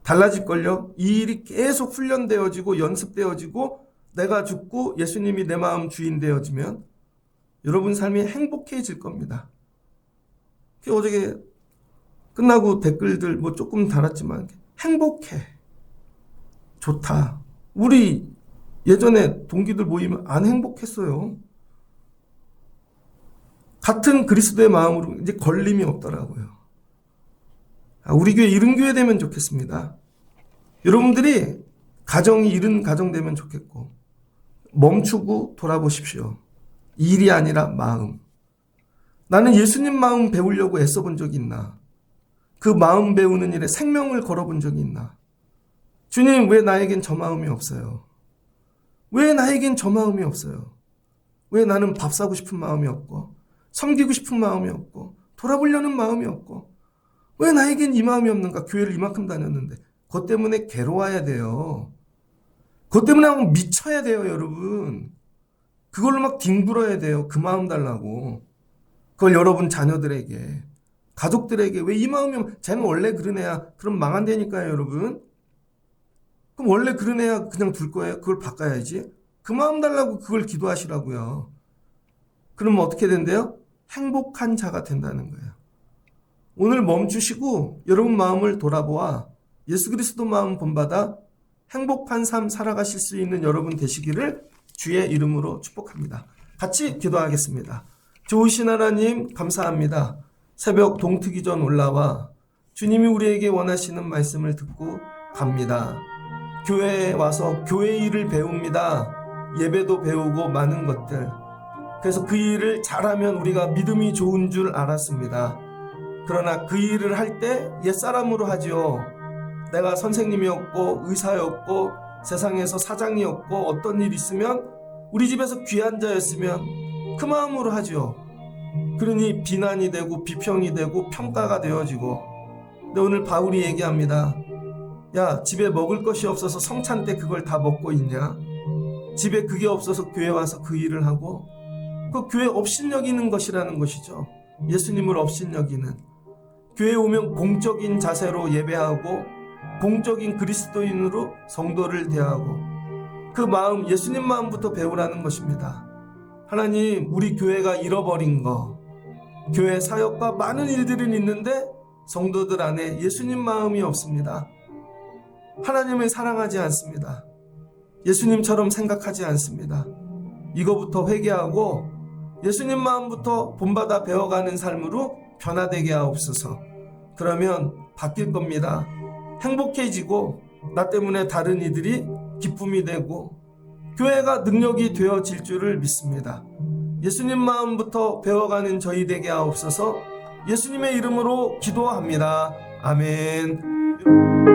달라질걸요. 이 일이 계속 훈련되어지고 연습되어지고 내가 죽고 예수님이 내 마음 주인 되어지면 여러분 삶이 행복해질 겁니다. 어저께 끝나고 댓글들 뭐 조금 달았지만 행복해. 좋다. 우리 예전에 동기들 모이면 안 행복했어요. 같은 그리스도의 마음으로 이제 걸림이 없더라고요. 우리 교회 이른 교회 되면 좋겠습니다. 여러분들이 가정이 이른 가정 되면 좋겠고, 멈추고 돌아보십시오. 일이 아니라 마음. 나는 예수님 마음 배우려고 애써본 적이 있나? 그 마음 배우는 일에 생명을 걸어본 적이 있나? 주님, 왜 나에겐 저 마음이 없어요? 왜 나에겐 저 마음이 없어요? 왜 나는 밥 사고 싶은 마음이 없고, 섬기고 싶은 마음이 없고, 돌아보려는 마음이 없고, 왜 나에겐 이 마음이 없는가? 교회를 이만큼 다녔는데. 그것 때문에 괴로워야 돼요. 그것 때문에 막 미쳐야 돼요, 여러분. 그걸로 막 뒹굴어야 돼요. 그 마음 달라고. 그걸 여러분 자녀들에게, 가족들에게 왜 이 마음이 쟤는 원래 그런 애야. 그럼 망한다니까요, 여러분. 그럼 원래 그런 애야 그냥 둘 거예요? 그걸 바꿔야지. 그 마음 달라고 그걸 기도하시라고요. 그러면 어떻게 된대요? 행복한 자가 된다는 거예요. 오늘 멈추시고 여러분 마음을 돌아보아 예수 그리스도 마음 본받아 행복한 삶 살아가실 수 있는 여러분 되시기를 주의 이름으로 축복합니다. 같이 기도하겠습니다. 좋으신 하나님 감사합니다. 새벽 동트기 전 올라와 주님이 우리에게 원하시는 말씀을 듣고 갑니다. 교회에 와서 교회 일을 배웁니다. 예배도 배우고 많은 것들. 그래서 그 일을 잘하면 우리가 믿음이 좋은 줄 알았습니다. 그러나 그 일을 할 때 옛사람으로 하지요. 내가 선생님이었고 의사였고 세상에서 사장이었고 어떤 일 있으면 우리 집에서 귀한 자였으면 그 마음으로 하지요. 그러니 비난이 되고 비평이 되고 평가가 되어지고. 근데 오늘 바울이 얘기합니다. 야, 집에 먹을 것이 없어서 성찬 때 그걸 다 먹고 있냐? 집에 그게 없어서 교회 와서 그 일을 하고, 그 교회 업신여기는 것이라는 것이죠. 예수님을 업신여기는. 교회에 오면 공적인 자세로 예배하고 공적인 그리스도인으로 성도를 대하고 그 마음, 예수님 마음부터 배우라는 것입니다. 하나님, 우리 교회가 잃어버린 거, 교회 사역과 많은 일들은 있는데 성도들 안에 예수님 마음이 없습니다. 하나님을 사랑하지 않습니다. 예수님처럼 생각하지 않습니다. 이거부터 회개하고 예수님 마음부터 본받아 배워가는 삶으로 변화되게 하옵소서. 그러면 바뀔 겁니다. 행복해지고 나 때문에 다른 이들이 기쁨이 되고 교회가 능력이 되어질 줄을 믿습니다. 예수님 마음부터 배워가는 저희 되게 하옵소서. 예수님의 이름으로 기도합니다. 아멘.